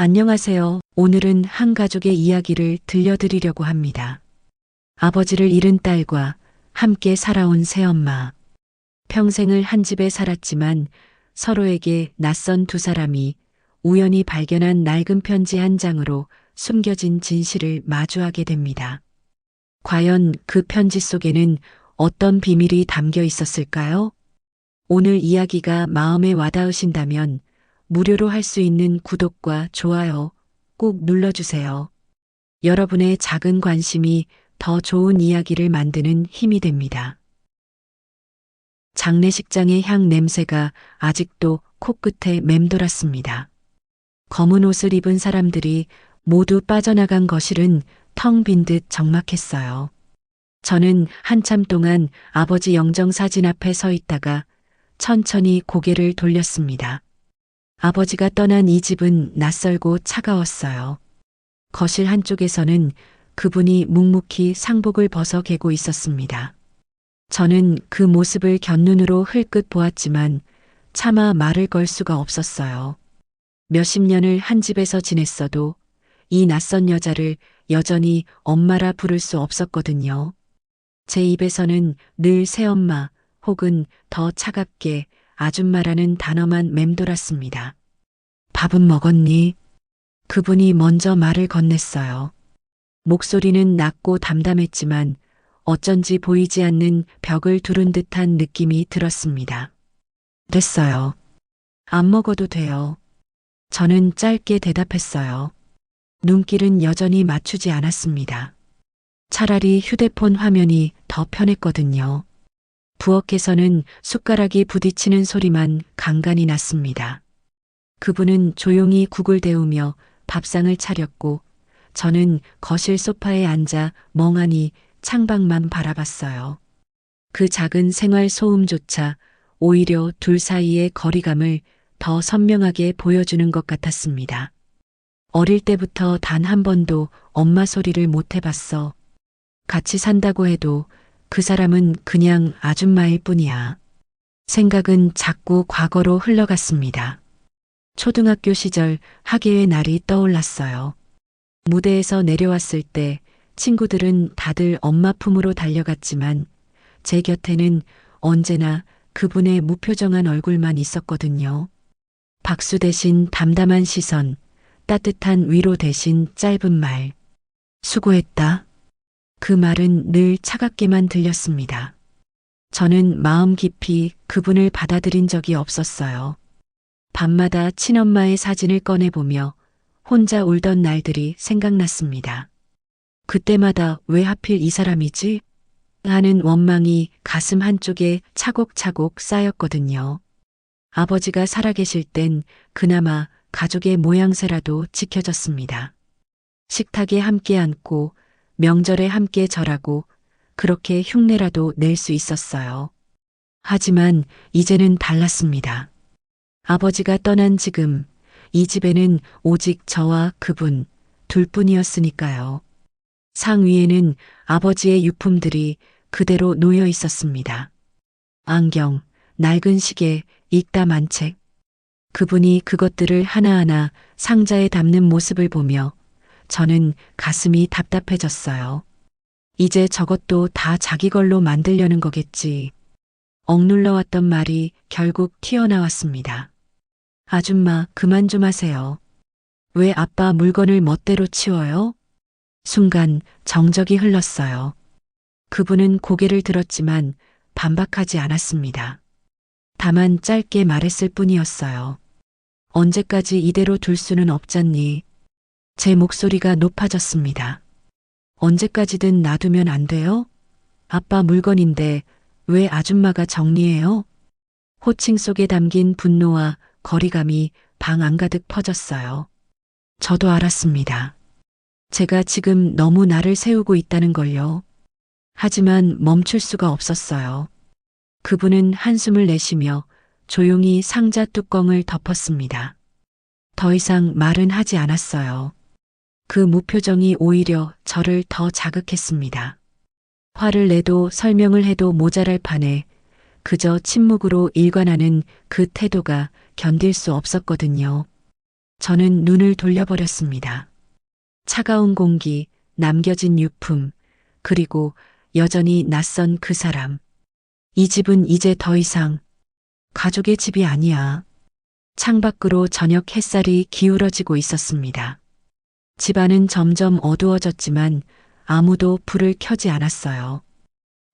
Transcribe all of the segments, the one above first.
안녕하세요. 오늘은 한 가족의 이야기를 들려드리려고 합니다. 아버지를 잃은 딸과 함께 살아온 새엄마. 평생을 한 집에 살았지만 서로에게 낯선 두 사람이 우연히 발견한 낡은 편지 한 장으로 숨겨진 진실을 마주하게 됩니다. 과연 그 편지 속에는 어떤 비밀이 담겨 있었을까요? 오늘 이야기가 마음에 와닿으신다면 무료로 할 수 있는 구독과 좋아요 꼭 눌러주세요. 여러분의 작은 관심이 더 좋은 이야기를 만드는 힘이 됩니다. 장례식장의 향 냄새가 아직도 코끝에 맴돌았습니다. 검은 옷을 입은 사람들이 모두 빠져나간 거실은 텅 빈 듯 적막했어요. 저는 한참 동안 아버지 영정사진 앞에 서 있다가 천천히 고개를 돌렸습니다. 아버지가 떠난 이 집은 낯설고 차가웠어요. 거실 한쪽에서는 그분이 묵묵히 상복을 벗어 개고 있었습니다. 저는 그 모습을 곁눈으로 흘끗 보았지만 차마 말을 걸 수가 없었어요. 몇십 년을 한 집에서 지냈어도 이 낯선 여자를 여전히 엄마라 부를 수 없었거든요. 제 입에서는 늘 새엄마 혹은 더 차갑게 아줌마라는 단어만 맴돌았습니다. 밥은 먹었니? 그분이 먼저 말을 건넸어요. 목소리는 낮고 담담했지만 어쩐지 보이지 않는 벽을 두른 듯한 느낌이 들었습니다. 됐어요. 안 먹어도 돼요. 저는 짧게 대답했어요. 눈길은 여전히 맞추지 않았습니다. 차라리 휴대폰 화면이 더 편했거든요. 부엌에서는 숟가락이 부딪히는 소리만 간간히 났습니다. 그분은 조용히 국을 데우며 밥상을 차렸고 저는 거실 소파에 앉아 멍하니 창밖만 바라봤어요. 그 작은 생활 소음조차 오히려 둘 사이의 거리감을 더 선명하게 보여주는 것 같았습니다. 어릴 때부터 단 한 번도 엄마 소리를 못 해봤어. 같이 산다고 해도 그 사람은 그냥 아줌마일 뿐이야. 생각은 자꾸 과거로 흘러갔습니다. 초등학교 시절 학예회 날이 떠올랐어요. 무대에서 내려왔을 때 친구들은 다들 엄마 품으로 달려갔지만 제 곁에는 언제나 그분의 무표정한 얼굴만 있었거든요. 박수 대신 담담한 시선, 따뜻한 위로 대신 짧은 말. 수고했다. 그 말은 늘 차갑게만 들렸습니다. 저는 마음 깊이 그분을 받아들인 적이 없었어요. 밤마다 친엄마의 사진을 꺼내보며 혼자 울던 날들이 생각났습니다. 그때마다 왜 하필 이 사람이지? 하는 원망이 가슴 한쪽에 차곡차곡 쌓였거든요. 아버지가 살아계실 땐 그나마 가족의 모양새라도 지켜졌습니다. 식탁에 함께 앉고 명절에 함께 절하고 그렇게 흉내라도 낼 수 있었어요. 하지만 이제는 달랐습니다. 아버지가 떠난 지금 이 집에는 오직 저와 그분 둘뿐이었으니까요. 상 위에는 아버지의 유품들이 그대로 놓여 있었습니다. 안경, 낡은 시계, 읽다 만 책. 그분이 그것들을 하나하나 상자에 담는 모습을 보며 저는 가슴이 답답해졌어요. 이제 저것도 다 자기 걸로 만들려는 거겠지. 억눌러왔던 말이 결국 튀어나왔습니다. 아줌마, 그만 좀 하세요. 왜 아빠 물건을 멋대로 치워요? 순간 정적이 흘렀어요. 그분은 고개를 들었지만 반박하지 않았습니다. 다만 짧게 말했을 뿐이었어요. 언제까지 이대로 둘 수는 없잖니. 제 목소리가 높아졌습니다. 언제까지든 놔두면 안 돼요? 아빠 물건인데 왜 아줌마가 정리해요? 호칭 속에 담긴 분노와 거리감이 방 안가득 퍼졌어요. 저도 알았습니다. 제가 지금 너무 나를 세우고 있다는 걸요. 하지만 멈출 수가 없었어요. 그분은 한숨을 내쉬며 조용히 상자 뚜껑을 덮었습니다. 더 이상 말은 하지 않았어요. 그 무표정이 오히려 저를 더 자극했습니다. 화를 내도 설명을 해도 모자랄 판에 그저 침묵으로 일관하는 그 태도가 견딜 수 없었거든요. 저는 눈을 돌려버렸습니다. 차가운 공기, 남겨진 유품, 그리고 여전히 낯선 그 사람. 이 집은 이제 더 이상 가족의 집이 아니야. 창밖으로 저녁 햇살이 기울어지고 있었습니다. 집안은 점점 어두워졌지만 아무도 불을 켜지 않았어요.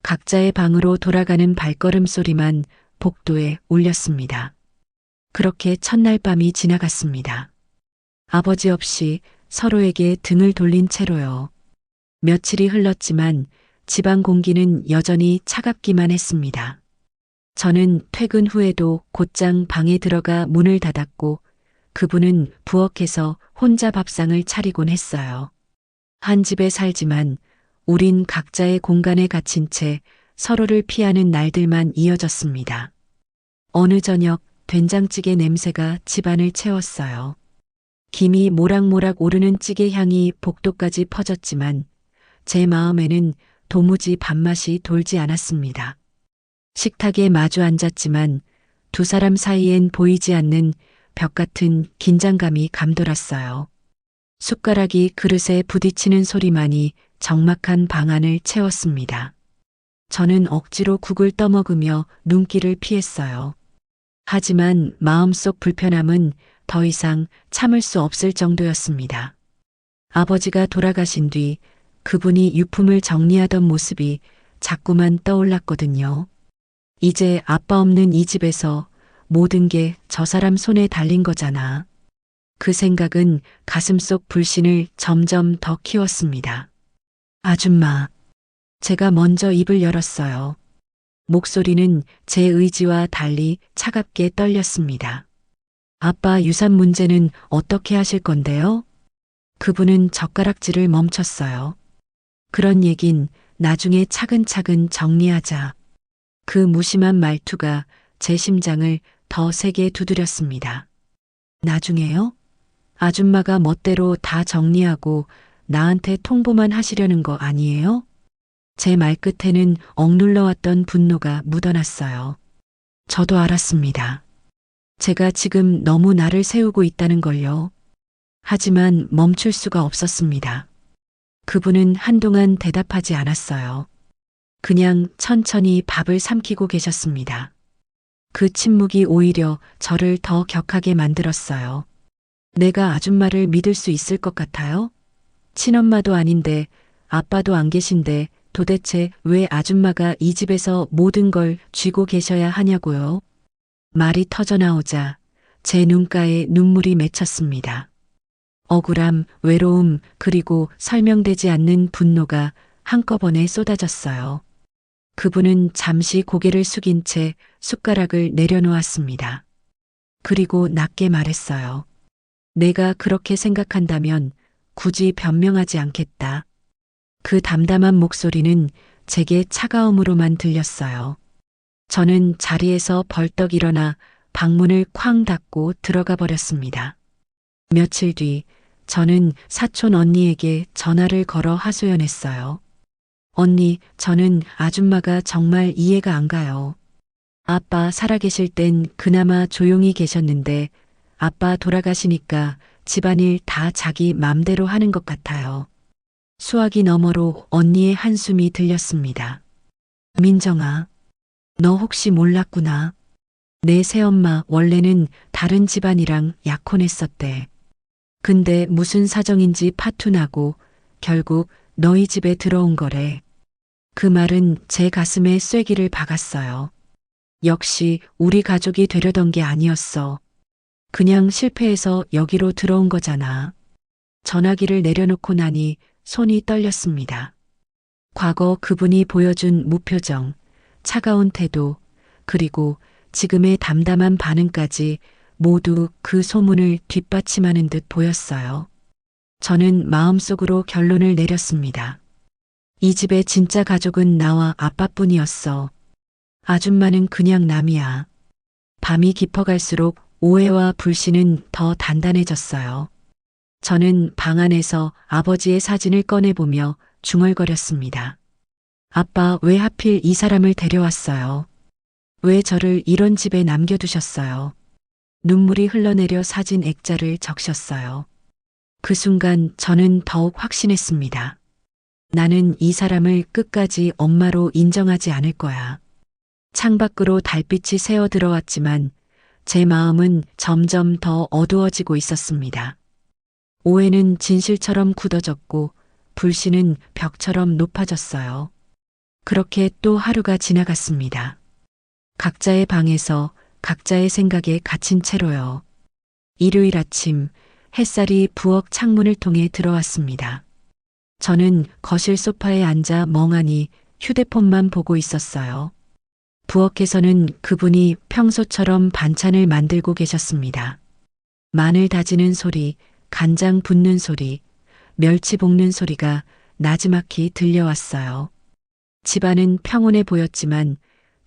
각자의 방으로 돌아가는 발걸음 소리만 복도에 울렸습니다. 그렇게 첫날 밤이 지나갔습니다. 아버지 없이 서로에게 등을 돌린 채로요. 며칠이 흘렀지만 집안 공기는 여전히 차갑기만 했습니다. 저는 퇴근 후에도 곧장 방에 들어가 문을 닫았고 그분은 부엌에서 혼자 밥상을 차리곤 했어요. 한 집에 살지만 우린 각자의 공간에 갇힌 채 서로를 피하는 날들만 이어졌습니다. 어느 저녁 된장찌개 냄새가 집안을 채웠어요. 김이 모락모락 오르는 찌개 향이 복도까지 퍼졌지만 제 마음에는 도무지 밥맛이 돌지 않았습니다. 식탁에 마주 앉았지만 두 사람 사이엔 보이지 않는 벽 같은 긴장감이 감돌았어요. 숟가락이 그릇에 부딪히는 소리만이 적막한 방 안을 채웠습니다. 저는 억지로 국을 떠먹으며 눈길을 피했어요. 하지만 마음속 불편함은 더 이상 참을 수 없을 정도였습니다. 아버지가 돌아가신 뒤 그분이 유품을 정리하던 모습이 자꾸만 떠올랐거든요. 이제 아빠 없는 이 집에서 모든 게 저 사람 손에 달린 거잖아. 그 생각은 가슴속 불신을 점점 더 키웠습니다. 아줌마. 제가 먼저 입을 열었어요. 목소리는 제 의지와 달리 차갑게 떨렸습니다. 아빠 유산 문제는 어떻게 하실 건데요? 그분은 젓가락질을 멈췄어요. 그런 얘긴 나중에 차근차근 정리하자. 그 무심한 말투가 제 심장을 더 세게 두드렸습니다. 나중에요? 아줌마가 멋대로 다 정리하고 나한테 통보만 하시려는 거 아니에요? 제 말끝에는 억눌러왔던 분노가 묻어났어요. 저도 알았습니다. 제가 지금 너무 나를 세우고 있다는 걸요. 하지만 멈출 수가 없었습니다. 그분은 한동안 대답하지 않았어요. 그냥 천천히 밥을 삼키고 계셨습니다. 그 침묵이 오히려 저를 더 격하게 만들었어요. 내가 아줌마를 믿을 수 있을 것 같아요? 친엄마도 아닌데 아빠도 안 계신데 도대체 왜 아줌마가 이 집에서 모든 걸 쥐고 계셔야 하냐고요? 말이 터져나오자 제 눈가에 눈물이 맺혔습니다. 억울함, 외로움, 그리고 설명되지 않는 분노가 한꺼번에 쏟아졌어요. 그분은 잠시 고개를 숙인 채 숟가락을 내려놓았습니다. 그리고 낮게 말했어요. 내가 그렇게 생각한다면 굳이 변명하지 않겠다. 그 담담한 목소리는 제게 차가움으로만 들렸어요. 저는 자리에서 벌떡 일어나 방문을 쾅 닫고 들어가 버렸습니다. 며칠 뒤 저는 사촌 언니에게 전화를 걸어 하소연했어요. 언니, 저는 아줌마가 정말 이해가 안 가요. 아빠 살아계실 땐 그나마 조용히 계셨는데 아빠 돌아가시니까 집안일 다 자기 맘대로 하는 것 같아요. 수화기 너머로 언니의 한숨이 들렸습니다. 민정아, 너 혹시 몰랐구나. 내 새엄마 원래는 다른 집안이랑 약혼했었대. 근데 무슨 사정인지 파투나고 결국 너희 집에 들어온 거래. 그 말은 제 가슴에 쐐기를 박았어요. 역시 우리 가족이 되려던 게 아니었어. 그냥 실패해서 여기로 들어온 거잖아. 전화기를 내려놓고 나니 손이 떨렸습니다. 과거 그분이 보여준 무표정, 차가운 태도, 그리고 지금의 담담한 반응까지 모두 그 소문을 뒷받침하는 듯 보였어요. 저는 마음속으로 결론을 내렸습니다. 이 집의 진짜 가족은 나와 아빠뿐이었어. 아줌마는 그냥 남이야. 밤이 깊어갈수록 오해와 불신은 더 단단해졌어요. 저는 방 안에서 아버지의 사진을 꺼내보며 중얼거렸습니다. 아빠, 왜 하필 이 사람을 데려왔어요? 왜 저를 이런 집에 남겨두셨어요? 눈물이 흘러내려 사진 액자를 적셨어요. 그 순간 저는 더욱 확신했습니다. 나는 이 사람을 끝까지 엄마로 인정하지 않을 거야. 창밖으로 달빛이 새어 들어왔지만 제 마음은 점점 더 어두워지고 있었습니다. 오해는 진실처럼 굳어졌고 불신은 벽처럼 높아졌어요. 그렇게 또 하루가 지나갔습니다. 각자의 방에서 각자의 생각에 갇힌 채로요. 일요일 아침 햇살이 부엌 창문을 통해 들어왔습니다. 저는 거실 소파에 앉아 멍하니 휴대폰만 보고 있었어요. 부엌에서는 그분이 평소처럼 반찬을 만들고 계셨습니다. 마늘 다지는 소리, 간장 붓는 소리, 멸치 볶는 소리가 나지막히 들려왔어요. 집안은 평온해 보였지만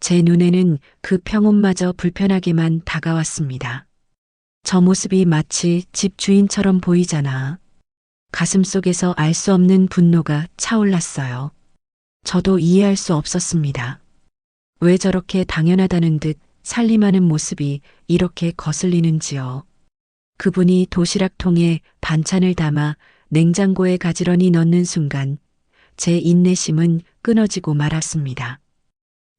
제 눈에는 그 평온마저 불편하게만 다가왔습니다. 저 모습이 마치 집 주인처럼 보이잖아. 가슴속에서 알 수 없는 분노가 차올랐어요. 저도 이해할 수 없었습니다. 왜 저렇게 당연하다는 듯 살림하는 모습이 이렇게 거슬리는지요. 그분이 도시락통에 반찬을 담아 냉장고에 가지런히 넣는 순간 제 인내심은 끊어지고 말았습니다.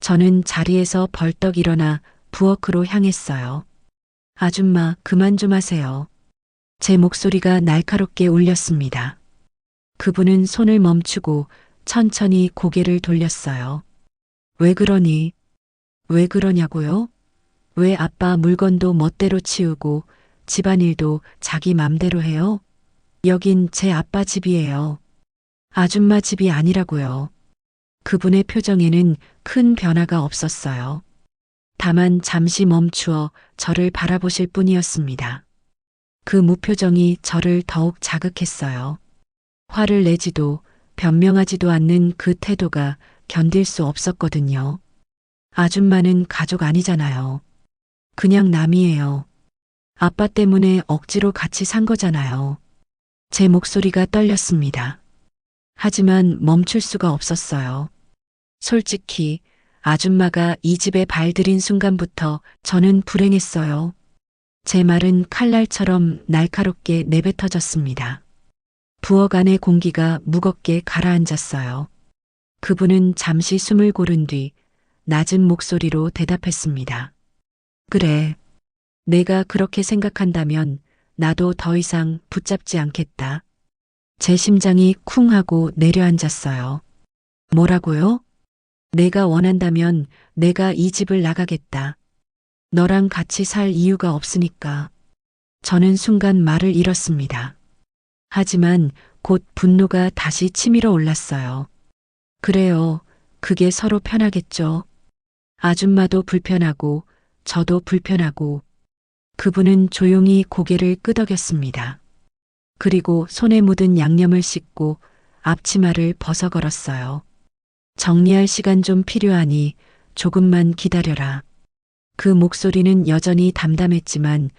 저는 자리에서 벌떡 일어나 부엌으로 향했어요. 아줌마, 그만 좀 하세요. 제 목소리가 날카롭게 울렸습니다. 그분은 손을 멈추고 천천히 고개를 돌렸어요. 왜 그러니? 왜 그러냐고요? 왜 아빠 물건도 멋대로 치우고 집안일도 자기 맘대로 해요? 여긴 제 아빠 집이에요. 아줌마 집이 아니라고요. 그분의 표정에는 큰 변화가 없었어요. 다만 잠시 멈추어 저를 바라보실 뿐이었습니다. 그 무표정이 저를 더욱 자극했어요. 화를 내지도 변명하지도 않는 그 태도가 견딜 수 없었거든요. 아줌마는 가족 아니잖아요. 그냥 남이에요. 아빠 때문에 억지로 같이 산 거잖아요. 제 목소리가 떨렸습니다. 하지만 멈출 수가 없었어요. 솔직히 아줌마가 이 집에 발들인 순간부터 저는 불행했어요. 제 말은 칼날처럼 날카롭게 내뱉어졌습니다. 부엌 안의 공기가 무겁게 가라앉았어요. 그분은 잠시 숨을 고른 뒤 낮은 목소리로 대답했습니다. 그래. 내가 그렇게 생각한다면 나도 더 이상 붙잡지 않겠다. 제 심장이 쿵 하고 내려앉았어요. 뭐라고요? 내가 원한다면 내가 이 집을 나가겠다. 너랑 같이 살 이유가 없으니까. 저는 순간 말을 잃었습니다. 하지만 곧 분노가 다시 치밀어 올랐어요. 그래요. 그게 서로 편하겠죠. 아줌마도 불편하고 저도 불편하고. 그분은 조용히 고개를 끄덕였습니다. 그리고 손에 묻은 양념을 씻고 앞치마를 벗어 걸었어요. 정리할 시간 좀 필요하니 조금만 기다려라. 그 목소리는 여전히 담담했지만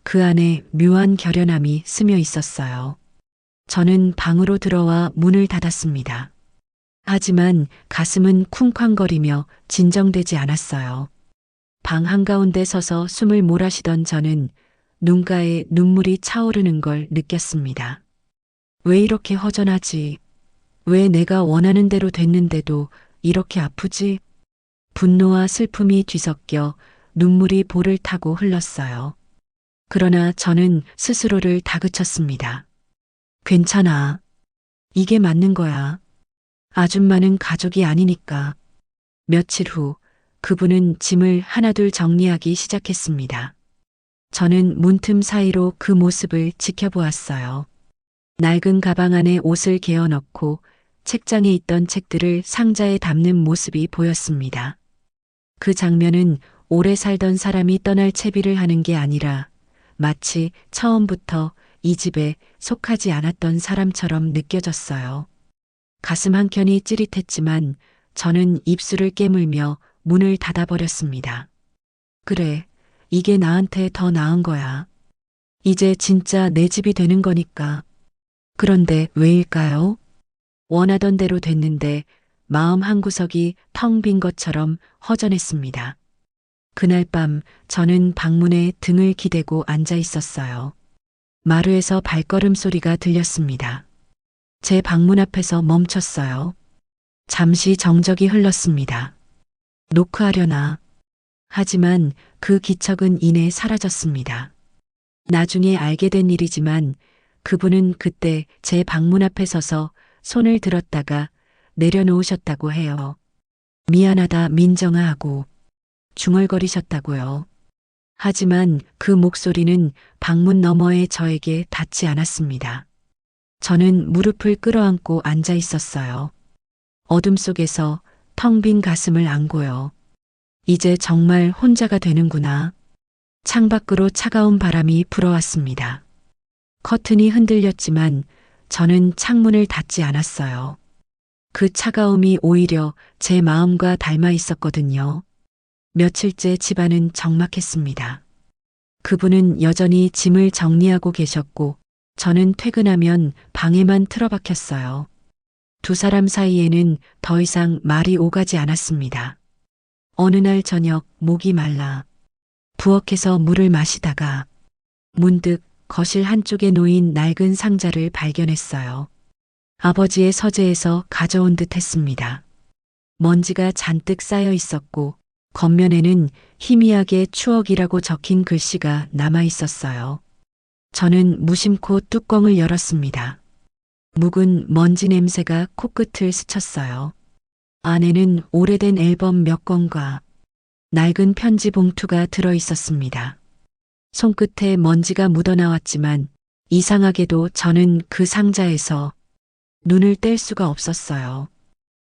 그 안에 묘한 결연함이 스며 있었어요. 저는 방으로 들어와 문을 닫았습니다. 하지만 가슴은 쿵쾅거리며 진정되지 않았어요. 방 한가운데 서서 숨을 몰아쉬던 저는 눈가에 눈물이 차오르는 걸 느꼈습니다. 왜 이렇게 허전하지? 왜 내가 원하는 대로 됐는데도 이렇게 아프지? 분노와 슬픔이 뒤섞여 눈물이 볼을 타고 흘렀어요. 그러나 저는 스스로를 다그쳤습니다. 괜찮아. 이게 맞는 거야. 아줌마는 가족이 아니니까. 며칠 후 그분은 짐을 하나둘 정리하기 시작했습니다. 저는 문틈 사이로 그 모습을 지켜보았어요. 낡은 가방 안에 옷을 개어 넣고 책장에 있던 책들을 상자에 담는 모습이 보였습니다. 그 장면은 오래 살던 사람이 떠날 채비를 하는 게 아니라 마치 처음부터 이 집에 속하지 않았던 사람처럼 느껴졌어요. 가슴 한켠이 찌릿했지만 저는 입술을 깨물며 문을 닫아버렸습니다. 그래, 이게 나한테 더 나은 거야. 이제 진짜 내 집이 되는 거니까. 그런데 왜일까요? 원하던 대로 됐는데 마음 한구석이 텅 빈 것처럼 허전했습니다. 그날 밤 저는 방문에 등을 기대고 앉아 있었어요. 마루에서 발걸음 소리가 들렸습니다. 제 방문 앞에서 멈췄어요. 잠시 정적이 흘렀습니다. 노크하려나. 하지만 그 기척은 이내 사라졌습니다. 나중에 알게 된 일이지만 그분은 그때 제 방문 앞에 서서 손을 들었다가 내려놓으셨다고 해요. 미안하다 민정아 하고 중얼거리셨다고요. 하지만 그 목소리는 방문 너머의 저에게 닿지 않았습니다. 저는 무릎을 끌어안고 앉아 있었어요. 어둠 속에서 텅 빈 가슴을 안고요. 이제 정말 혼자가 되는구나. 창밖으로 차가운 바람이 불어왔습니다. 커튼이 흔들렸지만 저는 창문을 닫지 않았어요. 그 차가움이 오히려 제 마음과 닮아 있었거든요. 며칠째 집안은 적막했습니다. 그분은 여전히 짐을 정리하고 계셨고 저는 퇴근하면 방에만 틀어박혔어요. 두 사람 사이에는 더 이상 말이 오가지 않았습니다. 어느 날 저녁 목이 말라 부엌에서 물을 마시다가 문득 거실 한쪽에 놓인 낡은 상자를 발견했어요. 아버지의 서재에서 가져온 듯 했습니다. 먼지가 잔뜩 쌓여 있었고 겉면에는 희미하게 추억이라고 적힌 글씨가 남아 있었어요. 저는 무심코 뚜껑을 열었습니다. 묵은 먼지 냄새가 코끝을 스쳤어요. 안에는 오래된 앨범 몇 권과 낡은 편지 봉투가 들어 있었습니다. 손끝에 먼지가 묻어나왔지만 이상하게도 저는 그 상자에서 눈을 뗄 수가 없었어요.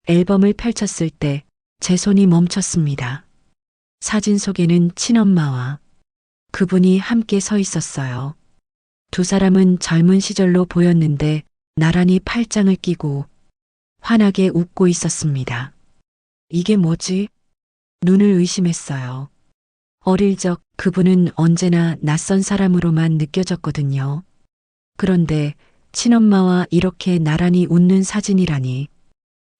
앨범을 펼쳤을 때 제 손이 멈췄습니다. 사진 속에는 친엄마와 그분이 함께 서 있었어요. 두 사람은 젊은 시절로 보였는데 나란히 팔짱을 끼고 환하게 웃고 있었습니다. 이게 뭐지? 눈을 의심했어요. 어릴 적 그분은 언제나 낯선 사람으로만 느껴졌거든요. 그런데 친엄마와 이렇게 나란히 웃는 사진이라니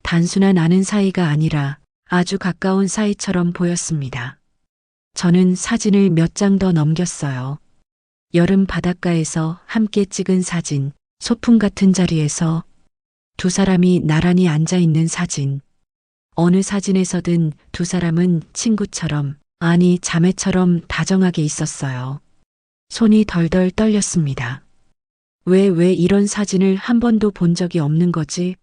단순한 아는 사이가 아니라 아주 가까운 사이처럼 보였습니다. 저는 사진을 몇 장 더 넘겼어요. 여름 바닷가에서 함께 찍은 사진, 소풍 같은 자리에서 두 사람이 나란히 앉아 있는 사진. 어느 사진에서든 두 사람은 친구처럼, 아니 자매처럼 다정하게 있었어요. 손이 덜덜 떨렸습니다. 왜 이런 사진을 한 번도 본 적이 없는 거지?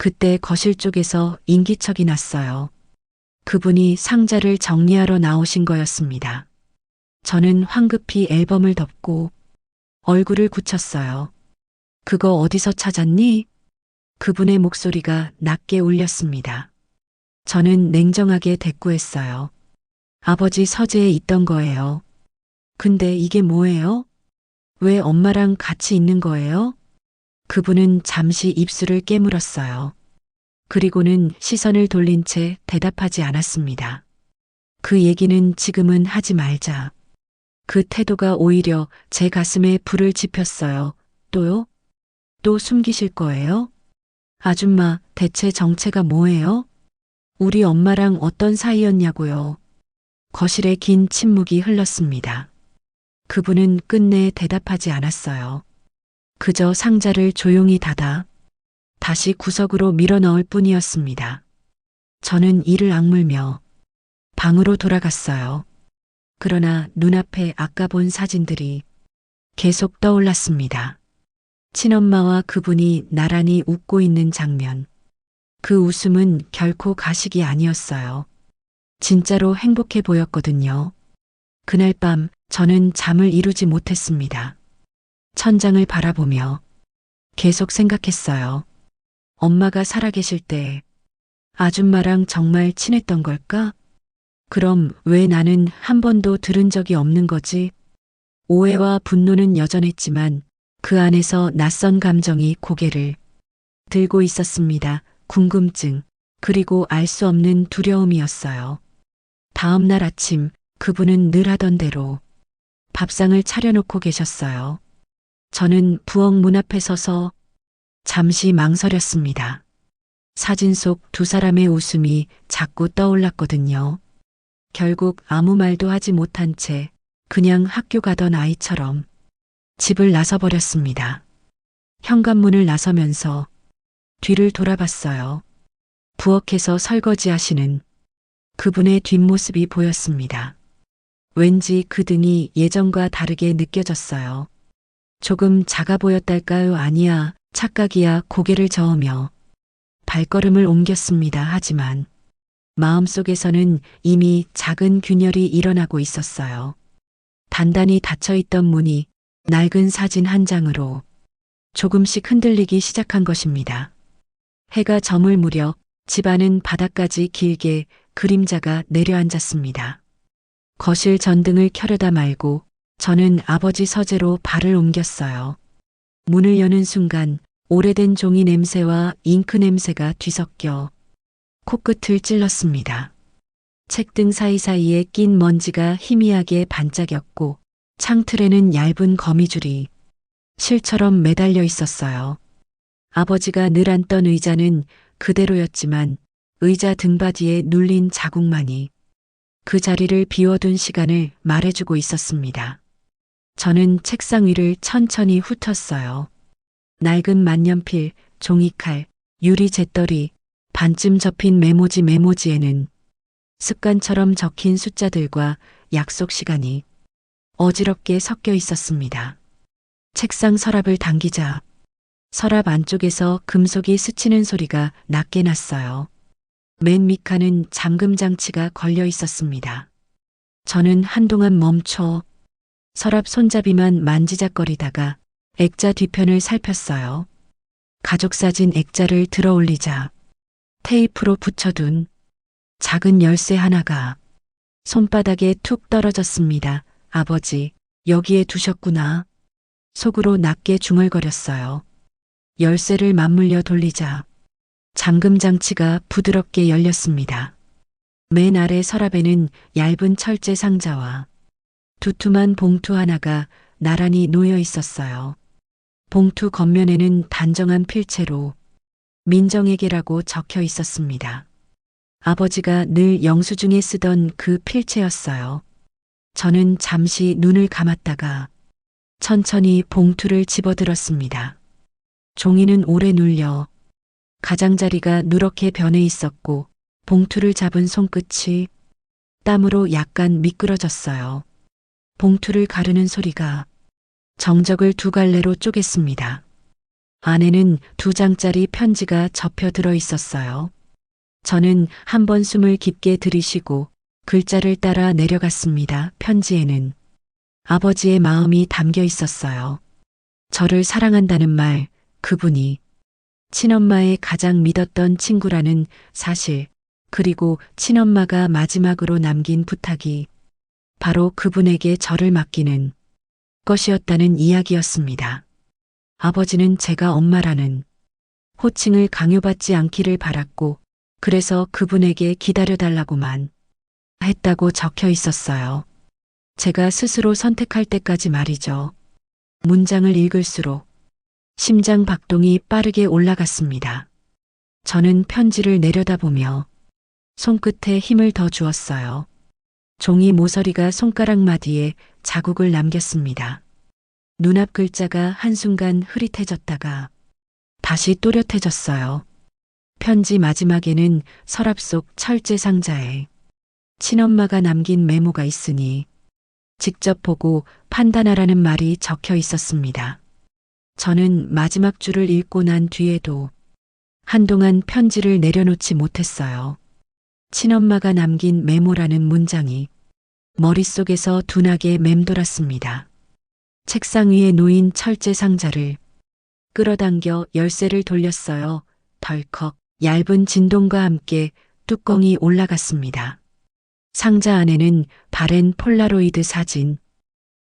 그때 거실 쪽에서 인기척이 났어요. 그분이 상자를 정리하러 나오신 거였습니다. 저는 황급히 앨범을 덮고 얼굴을 굳혔어요. 그거 어디서 찾았니? 그분의 목소리가 낮게 울렸습니다. 저는 냉정하게 대꾸했어요. 아버지 서재에 있던 거예요. 근데 이게 뭐예요? 왜 엄마랑 같이 있는 거예요? 그분은 잠시 입술을 깨물었어요. 그리고는 시선을 돌린 채 대답하지 않았습니다. 그 얘기는 지금은 하지 말자. 그 태도가 오히려 제 가슴에 불을 지폈어요. 또요? 또 숨기실 거예요? 아줌마, 대체 정체가 뭐예요? 우리 엄마랑 어떤 사이였냐고요. 거실에 긴 침묵이 흘렀습니다. 그분은 끝내 대답하지 않았어요. 그저 상자를 조용히 닫아 다시 구석으로 밀어 넣을 뿐이었습니다. 저는 이를 악물며 방으로 돌아갔어요. 그러나 눈앞에 아까 본 사진들이 계속 떠올랐습니다. 친엄마와 그분이 나란히 웃고 있는 장면. 그 웃음은 결코 가식이 아니었어요. 진짜로 행복해 보였거든요. 그날 밤 저는 잠을 이루지 못했습니다. 천장을 바라보며 계속 생각했어요. 엄마가 살아계실 때 아줌마랑 정말 친했던 걸까? 그럼 왜 나는 한 번도 들은 적이 없는 거지? 오해와 분노는 여전했지만 그 안에서 낯선 감정이 고개를 들고 있었습니다. 궁금증, 그리고 알 수 없는 두려움이었어요. 다음 날 아침 그분은 늘 하던 대로 밥상을 차려놓고 계셨어요. 저는 부엌 문 앞에 서서 잠시 망설였습니다. 사진 속 두 사람의 웃음이 자꾸 떠올랐거든요. 결국 아무 말도 하지 못한 채 그냥 학교 가던 아이처럼 집을 나서버렸습니다. 현관문을 나서면서 뒤를 돌아봤어요. 부엌에서 설거지하시는 그분의 뒷모습이 보였습니다. 왠지 그 등이 예전과 다르게 느껴졌어요. 조금 작아 보였달까요? 아니야, 착각이야. 고개를 저으며 발걸음을 옮겼습니다. 하지만 마음속에서는 이미 작은 균열이 일어나고 있었어요. 단단히 닫혀있던 문이 낡은 사진 한 장으로 조금씩 흔들리기 시작한 것입니다. 해가 저물 무렵 집안은 바닥까지 길게 그림자가 내려앉았습니다. 거실 전등을 켜려다 말고 저는 아버지 서재로 발을 옮겼어요. 문을 여는 순간 오래된 종이 냄새와 잉크 냄새가 뒤섞여 코끝을 찔렀습니다. 책등 사이사이에 낀 먼지가 희미하게 반짝였고 창틀에는 얇은 거미줄이 실처럼 매달려 있었어요. 아버지가 늘 앉던 의자는 그대로였지만 의자 등받이에 눌린 자국만이 그 자리를 비워둔 시간을 말해주고 있었습니다. 저는 책상 위를 천천히 훑었어요. 낡은 만년필, 종이칼, 유리 잿더리, 반쯤 접힌 메모지에는 습관처럼 적힌 숫자들과 약속 시간이 어지럽게 섞여 있었습니다. 책상 서랍을 당기자 서랍 안쪽에서 금속이 스치는 소리가 낮게 났어요. 맨 밑칸은 잠금 장치가 걸려 있었습니다. 저는 한동안 멈춰 서랍 손잡이만 만지작거리다가 액자 뒤편을 살폈어요. 가족사진 액자를 들어 올리자 테이프로 붙여둔 작은 열쇠 하나가 손바닥에 툭 떨어졌습니다. 아버지, 여기에 두셨구나. 속으로 낮게 중얼거렸어요. 열쇠를 맞물려 돌리자 잠금 장치가 부드럽게 열렸습니다. 맨 아래 서랍에는 얇은 철제 상자와 두툼한 봉투 하나가 나란히 놓여 있었어요. 봉투 겉면에는 단정한 필체로 민정에게라고 적혀 있었습니다. 아버지가 늘 영수증에 쓰던 그 필체였어요. 저는 잠시 눈을 감았다가 천천히 봉투를 집어들었습니다. 종이는 오래 눌려 가장자리가 누렇게 변해 있었고 봉투를 잡은 손끝이 땀으로 약간 미끄러졌어요. 봉투를 가르는 소리가 정적을 두 갈래로 쪼갰습니다. 안에는 2장짜리 편지가 접혀 들어 있었어요. 저는 한 번 숨을 깊게 들이쉬고 글자를 따라 내려갔습니다. 편지에는 아버지의 마음이 담겨 있었어요. 저를 사랑한다는 말, 그분이 친엄마의 가장 믿었던 친구라는 사실, 그리고 친엄마가 마지막으로 남긴 부탁이 바로 그분에게 저를 맡기는 것이었다는 이야기였습니다. 아버지는 제가 엄마라는 호칭을 강요받지 않기를 바랐고 그래서 그분에게 기다려달라고만 했다고 적혀 있었어요. 제가 스스로 선택할 때까지 말이죠. 문장을 읽을수록 심장 박동이 빠르게 올라갔습니다. 저는 편지를 내려다보며 손끝에 힘을 더 주었어요. 종이 모서리가 손가락 마디에 자국을 남겼습니다. 눈앞 글자가 한순간 흐릿해졌다가 다시 또렷해졌어요. 편지 마지막에는 서랍 속 철제 상자에 친엄마가 남긴 메모가 있으니 직접 보고 판단하라는 말이 적혀 있었습니다. 저는 마지막 줄을 읽고 난 뒤에도 한동안 편지를 내려놓지 못했어요. 친엄마가 남긴 메모라는 문장이 머릿속에서 둔하게 맴돌았습니다. 책상 위에 놓인 철제 상자를 끌어당겨 열쇠를 돌렸어요. 덜컥 얇은 진동과 함께 뚜껑이 올라갔습니다. 상자 안에는 바랜 폴라로이드 사진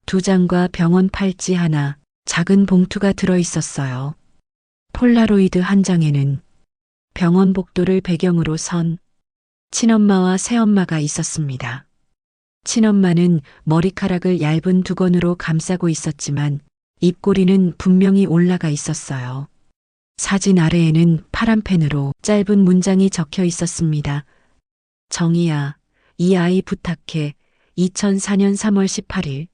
2장과 병원 팔찌 하나, 작은 봉투가 들어 있었어요. 폴라로이드 한 장에는 병원 복도를 배경으로 선 친엄마와 새엄마가 있었습니다. 친엄마는 머리카락을 얇은 두건으로 감싸고 있었지만 입꼬리는 분명히 올라가 있었어요. 사진 아래에는 파란 펜으로 짧은 문장이 적혀 있었습니다. 정희야, 이 아이 부탁해 2004년 3월 18일.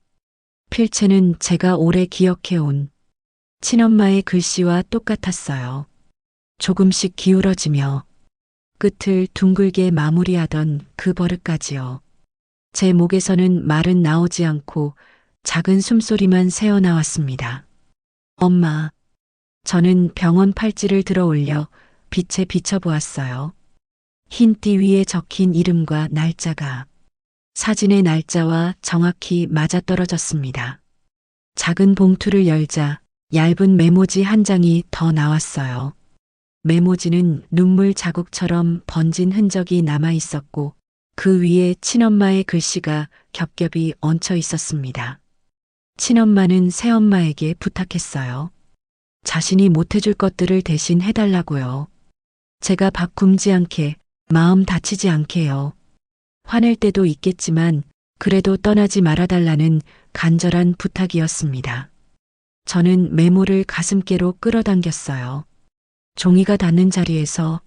필체는 제가 오래 기억해온 친엄마의 글씨와 똑같았어요. 조금씩 기울어지며 끝을 둥글게 마무리하던 그 버릇까지요. 제 목에서는 말은 나오지 않고 작은 숨소리만 새어나왔습니다. 엄마. 저는 병원 팔찌를 들어 올려 빛에 비춰보았어요. 흰 띠 위에 적힌 이름과 날짜가 사진의 날짜와 정확히 맞아떨어졌습니다. 작은 봉투를 열자 얇은 메모지 한 장이 더 나왔어요. 메모지는 눈물 자국처럼 번진 흔적이 남아 있었고 그 위에 친엄마의 글씨가 겹겹이 얹혀 있었습니다. 친엄마는 새엄마에게 부탁했어요. 자신이 못해줄 것들을 대신 해달라고요. 제가 밥 굶지 않게, 마음 다치지 않게요. 화낼 때도 있겠지만 그래도 떠나지 말아달라는 간절한 부탁이었습니다. 저는 메모를 가슴께로 끌어당겼어요. 종이가 닿는 자리에서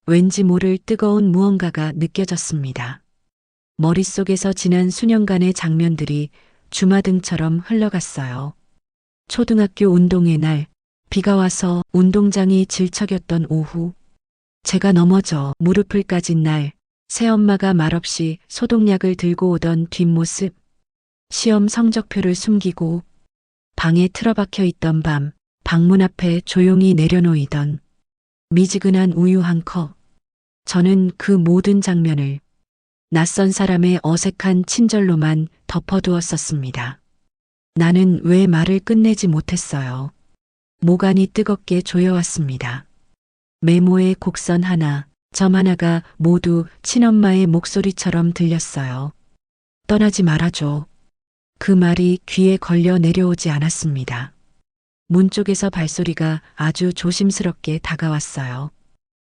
왠지 모를 뜨거운 무언가가 느껴졌습니다. 머릿속에서 지난 수년간의 장면들이 주마등처럼 흘러갔어요. 초등학교 운동회 날, 비가 와서 운동장이 질척였던 오후, 제가 넘어져 무릎을 까진 날, 새엄마가 말없이 소독약을 들고 오던 뒷모습, 시험 성적표를 숨기고 방에 틀어박혀 있던 밤, 방문 앞에 조용히 내려놓이던 미지근한 우유 한 컵. 저는 그 모든 장면을 낯선 사람의 어색한 친절로만 덮어두었었습니다. 나는 왜 말을 끝내지 못했어요. 목 안이 뜨겁게 조여왔습니다. 메모의 곡선 하나, 점 하나가 모두 친엄마의 목소리처럼 들렸어요. 떠나지 말아줘. 그 말이 귀에 걸려 내려오지 않았습니다. 문 쪽에서 발소리가 아주 조심스럽게 다가왔어요.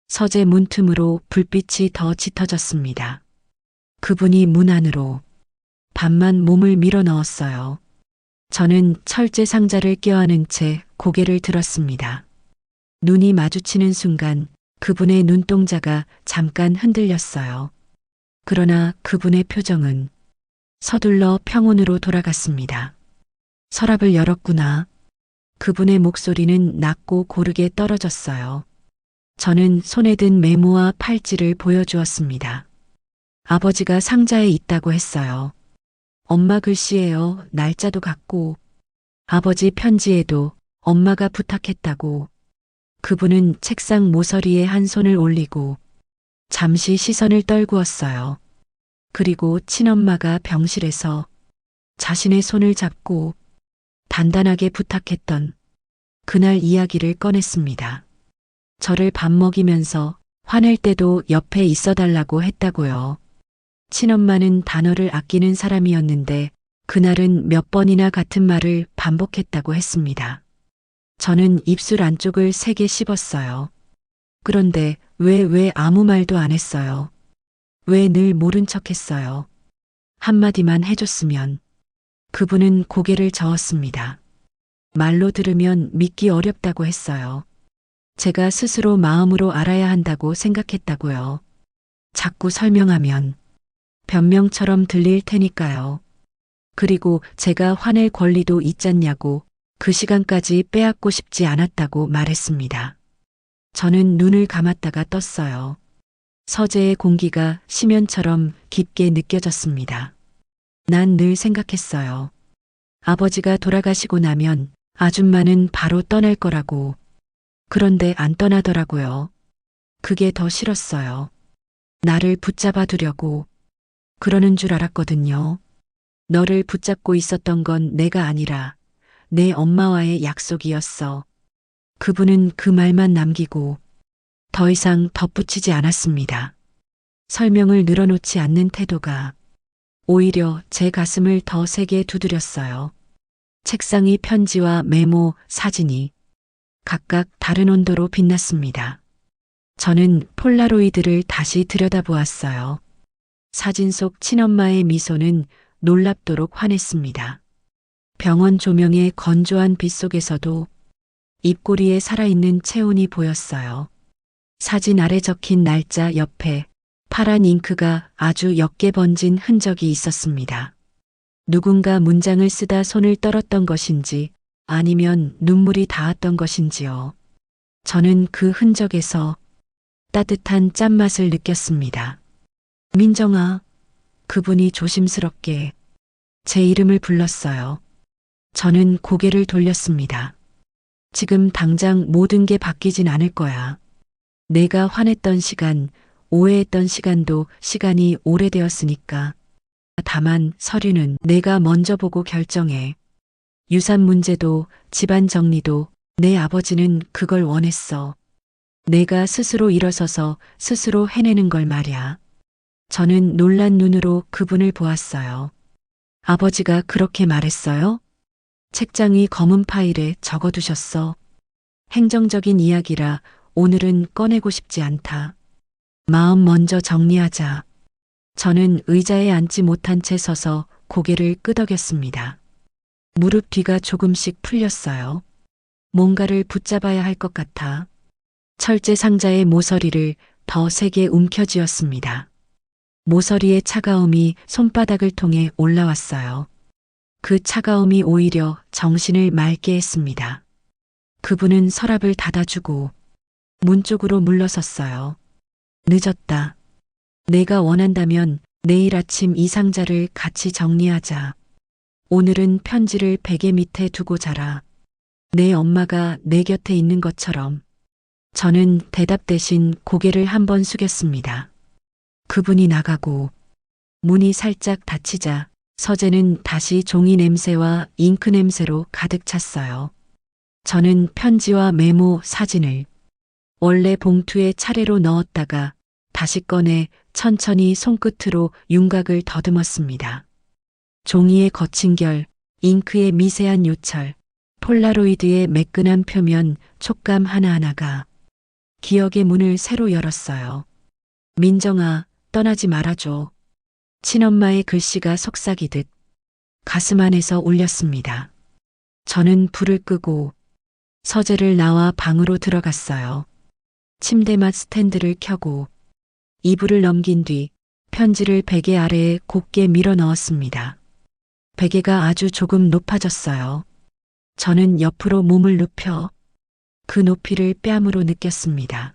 서재 문틈으로 불빛이 더 짙어졌습니다. 그분이 문 안으로 반만 몸을 밀어 넣었어요. 저는 철제 상자를 껴안은 채 고개를 들었습니다. 눈이 마주치는 순간 그분의 눈동자가 잠깐 흔들렸어요. 그러나 그분의 표정은 서둘러 평온으로 돌아갔습니다. 서랍을 열었구나. 그분의 목소리는 낮고 고르게 떨어졌어요. 저는 손에 든 메모와 팔찌를 보여주었습니다. 아버지가 상자에 있다고 했어요. 엄마 글씨예요. 날짜도 같고. 아버지 편지에도 엄마가 부탁했다고. 그분은 책상 모서리에 한 손을 올리고 잠시 시선을 떨구었어요. 그리고 친엄마가 병실에서 자신의 손을 잡고 단단하게 부탁했던 그날 이야기를 꺼냈습니다. 저를 밥 먹이면서 화낼 때도 옆에 있어달라고 했다고요. 친엄마는 단어를 아끼는 사람이었는데 그날은 몇 번이나 같은 말을 반복했다고 했습니다. 저는 입술 안쪽을 세게 씹었어요. 그런데 왜 아무 말도 안 했어요? 왜 늘 모른 척 했어요? 한마디만 해줬으면. 그분은 고개를 저었습니다. 말로 들으면 믿기 어렵다고 했어요. 제가 스스로 마음으로 알아야 한다고 생각했다고요. 자꾸 설명하면 변명처럼 들릴 테니까요. 그리고 제가 화낼 권리도 있잖냐고 그 시간까지 빼앗고 싶지 않았다고 말했습니다. 저는 눈을 감았다가 떴어요. 서재의 공기가 심연처럼 깊게 느껴졌습니다. 난 늘 생각했어요. 아버지가 돌아가시고 나면 아줌마는 바로 떠날 거라고. 그런데 안 떠나더라고요. 그게 더 싫었어요. 나를 붙잡아 두려고. 그러는 줄 알았거든요. 너를 붙잡고 있었던 건 내가 아니라 내 엄마와의 약속이었어. 그분은 그 말만 남기고 더 이상 덧붙이지 않았습니다. 설명을 늘어놓지 않는 태도가 오히려 제 가슴을 더 세게 두드렸어요. 책상이 편지와 메모, 사진이 각각 다른 온도로 빛났습니다. 저는 폴라로이드를 다시 들여다보았어요. 사진 속 친엄마의 미소는 놀랍도록 환했습니다. 병원 조명의 건조한 빛 속에서도 입꼬리에 살아있는 체온이 보였어요. 사진 아래 적힌 날짜 옆에 파란 잉크가 아주 옅게 번진 흔적이 있었습니다. 누군가 문장을 쓰다 손을 떨었던 것인지 아니면 눈물이 닿았던 것인지요. 저는 그 흔적에서 따뜻한 짠맛을 느꼈습니다. 민정아, 그분이 조심스럽게 제 이름을 불렀어요. 저는 고개를 돌렸습니다. 지금 당장 모든 게 바뀌진 않을 거야. 내가 화냈던 시간, 오해했던 시간도 시간이 오래되었으니까. 다만 서류는 내가 먼저 보고 결정해. 유산 문제도 집안 정리도 내 아버지는 그걸 원했어. 내가 스스로 일어서서 스스로 해내는 걸 말이야. 저는 놀란 눈으로 그분을 보았어요. 아버지가 그렇게 말했어요? 책장이 검은 파일에 적어두셨어. 행정적인 이야기라 오늘은 꺼내고 싶지 않다. 마음 먼저 정리하자. 저는 의자에 앉지 못한 채 서서 고개를 끄덕였습니다. 무릎 뒤가 조금씩 풀렸어요. 뭔가를 붙잡아야 할 것 같아. 철제 상자의 모서리를 더 세게 움켜쥐었습니다. 모서리의 차가움이 손바닥을 통해 올라왔어요. 그 차가움이 오히려 정신을 맑게 했습니다. 그분은 서랍을 닫아주고 문 쪽으로 물러섰어요. 늦었다. 내가 원한다면 내일 아침 이 상자를 같이 정리하자. 오늘은 편지를 베개 밑에 두고 자라. 내 엄마가 내 곁에 있는 것처럼. 저는 대답 대신 고개를 한번 숙였습니다. 그분이 나가고 문이 살짝 닫히자 서재는 다시 종이 냄새와 잉크 냄새로 가득 찼어요. 저는 편지와 메모, 사진을 원래 봉투에 차례로 넣었다가 다시 꺼내 천천히 손끝으로 윤곽을 더듬었습니다. 종이의 거친 결, 잉크의 미세한 요철, 폴라로이드의 매끈한 표면, 촉감 하나하나가 기억의 문을 새로 열었어요. 민정아, 떠나지 말아줘. 친엄마의 글씨가 속삭이듯 가슴 안에서 울렸습니다. 저는 불을 끄고 서재를 나와 방으로 들어갔어요. 침대맡 스탠드를 켜고 이불을 넘긴 뒤 편지를 베개 아래에 곱게 밀어 넣었습니다. 베개가 아주 조금 높아졌어요. 저는 옆으로 몸을 눕혀 그 높이를 뺨으로 느꼈습니다.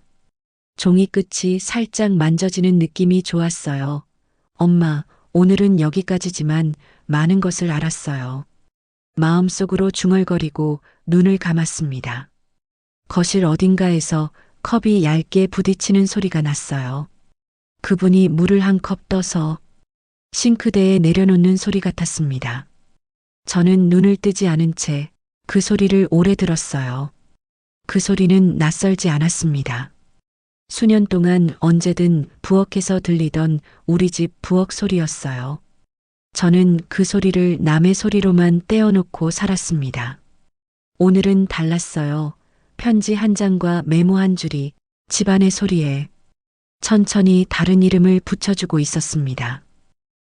종이 끝이 살짝 만져지는 느낌이 좋았어요. 엄마, 오늘은 여기까지지만 많은 것을 알았어요. 마음속으로 중얼거리고 눈을 감았습니다. 거실 어딘가에서 컵이 얇게 부딪히는 소리가 났어요. 그분이 물을 한 컵 떠서 싱크대에 내려놓는 소리 같았습니다. 저는 눈을 뜨지 않은 채 그 소리를 오래 들었어요. 그 소리는 낯설지 않았습니다. 수년 동안 언제든 부엌에서 들리던 우리 집 부엌 소리였어요. 저는 그 소리를 남의 소리로만 떼어놓고 살았습니다. 오늘은 달랐어요. 편지 한 장과 메모 한 줄이 집안의 소리에 천천히 다른 이름을 붙여주고 있었습니다.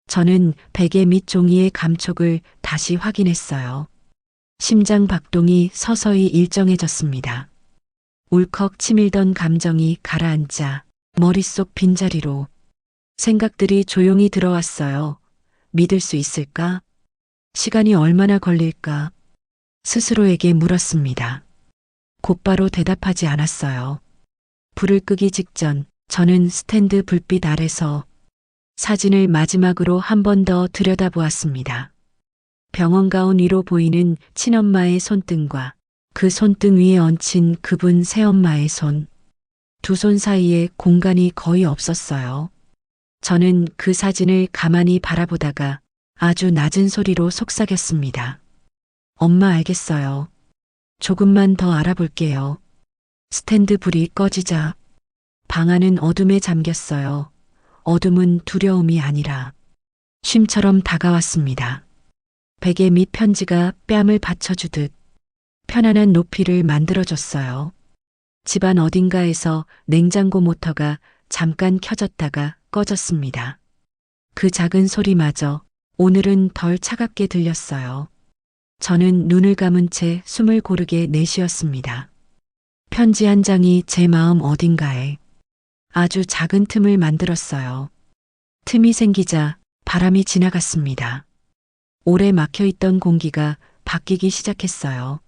저는 베개 밑 종이의 감촉을 다시 확인했어요. 심장 박동이 서서히 일정해졌습니다. 울컥 치밀던 감정이 가라앉자 머릿속 빈자리로 생각들이 조용히 들어왔어요. 믿을 수 있을까? 시간이 얼마나 걸릴까? 스스로에게 물었습니다. 곧바로 대답하지 않았어요. 불을 끄기 직전 저는 스탠드 불빛 아래서 사진을 마지막으로 한 번 더 들여다보았습니다. 병원 가운 위로 보이는 친엄마의 손등과 그 손등 위에 얹힌 그분 새엄마의 손. 두 손 사이에 공간이 거의 없었어요. 저는 그 사진을 가만히 바라보다가 아주 낮은 소리로 속삭였습니다. 엄마 알겠어요. 조금만 더 알아볼게요. 스탠드 불이 꺼지자 방 안은 어둠에 잠겼어요. 어둠은 두려움이 아니라 쉼처럼 다가왔습니다. 베개 밑 편지가 뺨을 받쳐주듯 편안한 높이를 만들어줬어요. 집안 어딘가에서 냉장고 모터가 잠깐 켜졌다가 꺼졌습니다. 그 작은 소리마저 오늘은 덜 차갑게 들렸어요. 저는 눈을 감은 채 숨을 고르게 내쉬었습니다. 편지 한 장이 제 마음 어딘가에 아주 작은 틈을 만들었어요. 틈이 생기자 바람이 지나갔습니다. 오래 막혀있던 공기가 바뀌기 시작했어요.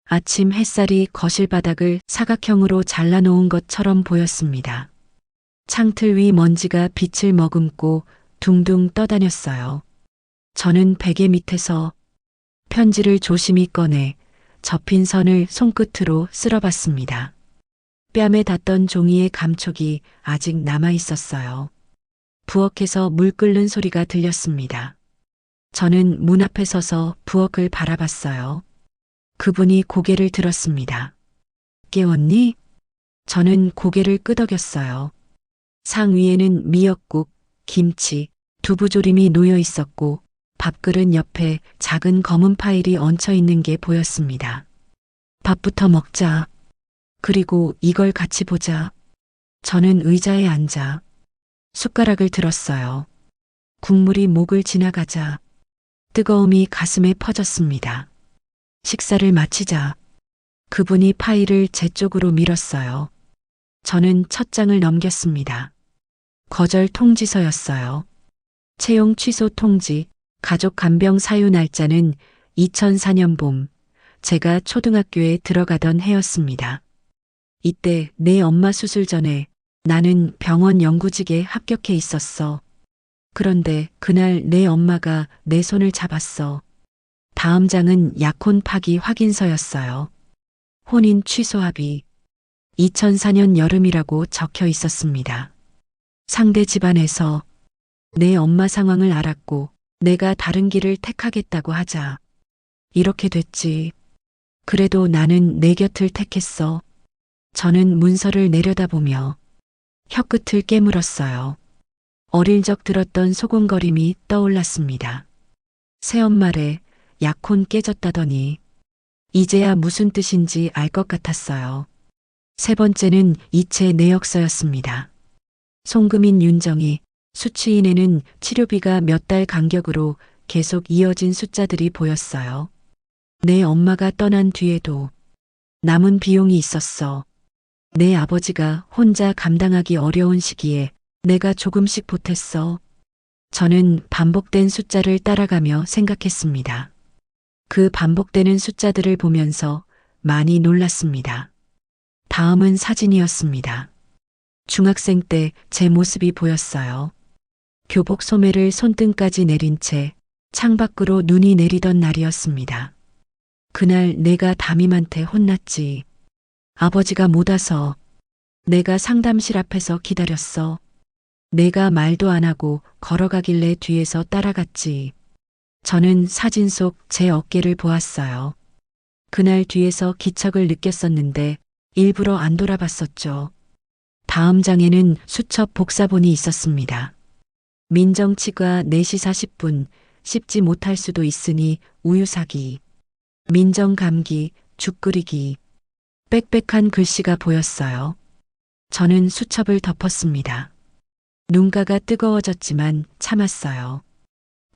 아침 햇살이 거실 바닥을 사각형으로 잘라놓은 것처럼 보였습니다. 창틀 위 먼지가 빛을 머금고 둥둥 떠다녔어요. 저는 베개 밑에서 편지를 조심히 꺼내 접힌 선을 손끝으로 쓸어봤습니다. 뺨에 닿던 종이의 감촉이 아직 남아 있었어요. 부엌에서 물 끓는 소리가 들렸습니다. 저는 문 앞에 서서 부엌을 바라봤어요. 그분이 고개를 들었습니다. 깨웠니? 저는 고개를 끄덕였어요. 상 위에는 미역국, 김치, 두부조림이 놓여 있었고 밥그릇 옆에 작은 검은 파일이 얹혀 있는 게 보였습니다. 밥부터 먹자. 그리고 이걸 같이 보자. 저는 의자에 앉아 숟가락을 들었어요. 국물이 목을 지나가자 뜨거움이 가슴에 퍼졌습니다. 식사를 마치자 그분이 파일을 제 쪽으로 밀었어요. 저는 첫 장을 넘겼습니다. 거절 통지서였어요. 채용 취소 통지, 가족 간병 사유 날짜는 2004년 봄, 제가 초등학교에 들어가던 해였습니다. 이때 내 엄마 수술 전에 나는 병원 연구직에 합격해 있었어. 그런데 그날 내 엄마가 내 손을 잡았어. 다음 장은 약혼 파기 확인서였어요. 혼인 취소 합의. 2004년 여름이라고 적혀 있었습니다. 상대 집안에서 내 엄마 상황을 알았고 내가 다른 길을 택하겠다고 하자. 이렇게 됐지. 그래도 나는 내 곁을 택했어. 저는 문서를 내려다보며 혀끝을 깨물었어요. 어릴 적 들었던 소곤거림이 떠올랐습니다. 새엄마래 약혼 깨졌다더니 이제야 무슨 뜻인지 알 것 같았어요. 세 번째는 이체 내역서였습니다. 송금인 윤정이, 수취인에는 치료비가 몇 달 간격으로 계속 이어진 숫자들이 보였어요. 내 엄마가 떠난 뒤에도 남은 비용이 있었어. 내 아버지가 혼자 감당하기 어려운 시기에 내가 조금씩 보탰어. 저는 반복된 숫자를 따라가며 생각했습니다. 그 반복되는 숫자들을 보면서 많이 놀랐습니다. 다음은 사진이었습니다. 중학생 때 제 모습이 보였어요. 교복 소매를 손등까지 내린 채 창밖으로 눈이 내리던 날이었습니다. 그날 내가 담임한테 혼났지. 아버지가 못 와서 내가 상담실 앞에서 기다렸어. 내가 말도 안 하고 걸어가길래 뒤에서 따라갔지. 저는 사진 속 제 어깨를 보았어요. 그날 뒤에서 기척을 느꼈었는데 일부러 안 돌아봤었죠. 다음 장에는 수첩 복사본이 있었습니다. 민정치과 4시 40분, 씹지 못할 수도 있으니 우유 사기. 민정감기, 죽 끓이기. 빽빽한 글씨가 보였어요. 저는 수첩을 덮었습니다. 눈가가 뜨거워졌지만 참았어요.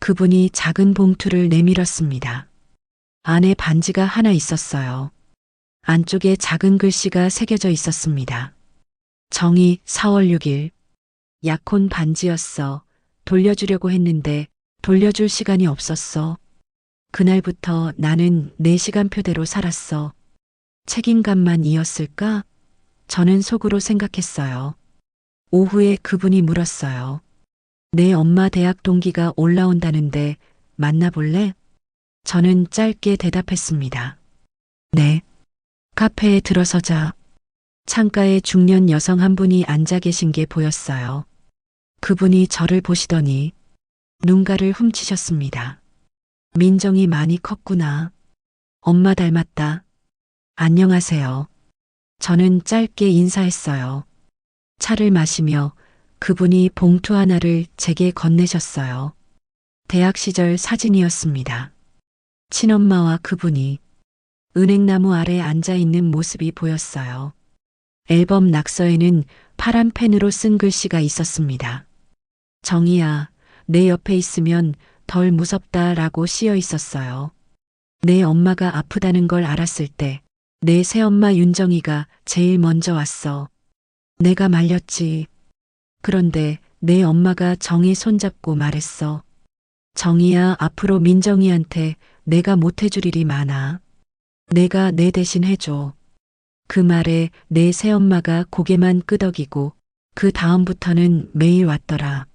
그분이 작은 봉투를 내밀었습니다. 안에 반지가 하나 있었어요. 안쪽에 작은 글씨가 새겨져 있었습니다. 정희 4월 6일. 약혼 반지였어. 돌려주려고 했는데 돌려줄 시간이 없었어. 그날부터 나는 내 시간표대로 살았어. 책임감만 이었을까? 저는 속으로 생각했어요. 오후에 그분이 물었어요. 내 엄마 대학 동기가 올라온다는데 만나볼래? 저는 짧게 대답했습니다. 네. 카페에 들어서자 창가에 중년 여성 한 분이 앉아 계신 게 보였어요. 그분이 저를 보시더니 눈가를 훔치셨습니다. 민정이 많이 컸구나. 엄마 닮았다. 안녕하세요. 저는 짧게 인사했어요. 차를 마시며 그분이 봉투 하나를 제게 건네셨어요. 대학 시절 사진이었습니다. 친엄마와 그분이 은행나무 아래 앉아 있는 모습이 보였어요. 앨범 낙서에는 파란 펜으로 쓴 글씨가 있었습니다. 정희야, 내 옆에 있으면 덜 무섭다라고 쓰여 있었어요. 내 엄마가 아프다는 걸 알았을 때 내 새엄마 윤정이가 제일 먼저 왔어. 내가 말렸지. 그런데 내 엄마가 정희 손잡고 말했어. 정희야, 앞으로 민정이한테 내가 못해줄 일이 많아. 내가 내 대신 해줘. 그 말에 내 새엄마가 고개만 끄덕이고 그 다음부터는 매일 왔더라.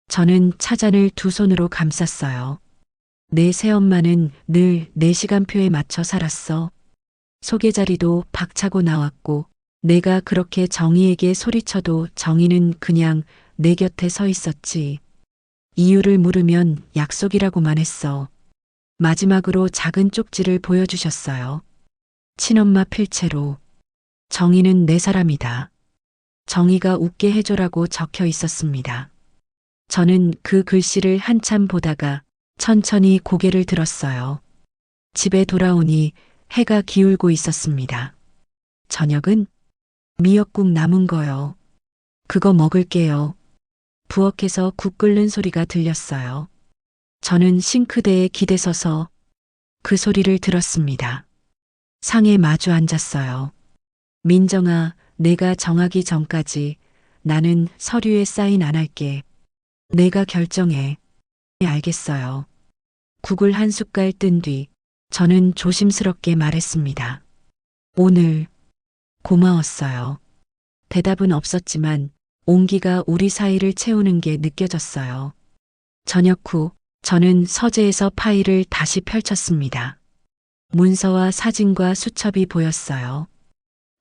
저는 차잔을 두 손으로 감쌌어요. 내 새엄마는 늘 내 시간표에 맞춰 살았어. 소개 자리도 박차고 나왔고 내가 그렇게 정희에게 소리쳐도 정희는 그냥 내 곁에 서 있었지. 이유를 물으면 약속이라고만 했어. 마지막으로 작은 쪽지를 보여주셨어요. 친엄마 필체로. 정희는 내 사람이다. 정희가 웃게 해줘라고 적혀 있었습니다. 저는 그 글씨를 한참 보다가 천천히 고개를 들었어요. 집에 돌아오니 해가 기울고 있었습니다. 저녁은 미역국 남은 거요. 그거 먹을게요. 부엌에서 국 끓는 소리가 들렸어요. 저는 싱크대에 기대서서 그 소리를 들었습니다. 상에 마주 앉았어요. 민정아, 내가 정하기 전까지 나는 서류에 사인 안 할게. 내가 결정해. 알겠어요. 국을 한 숟갈 뜬 뒤 저는 조심스럽게 말했습니다. 오늘 고마웠어요. 대답은 없었지만 온기가 우리 사이를 채우는 게 느껴졌어요. 저녁 후 저는 서재에서 파일을 다시 펼쳤습니다. 문서와 사진과 수첩이 보였어요.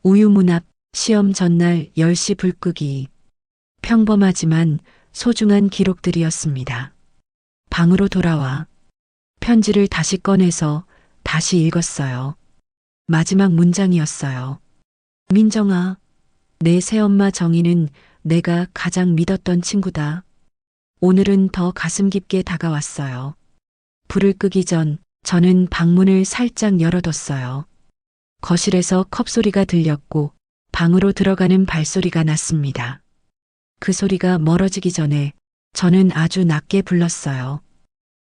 우유문 앞 시험 전날 10시 불 끄기. 평범하지만 소중한 기록들이었습니다. 방으로 돌아와 편지를 다시 꺼내서 다시 읽었어요. 마지막 문장이었어요. 민정아, 내 새엄마 정희는 내가 가장 믿었던 친구다. 오늘은 더 가슴 깊게 다가왔어요. 불을 끄기 전 저는 방문을 살짝 열어뒀어요. 거실에서 컵소리가 들렸고 방으로 들어가는 발소리가 났습니다. 그 소리가 멀어지기 전에 저는 아주 낮게 불렀어요.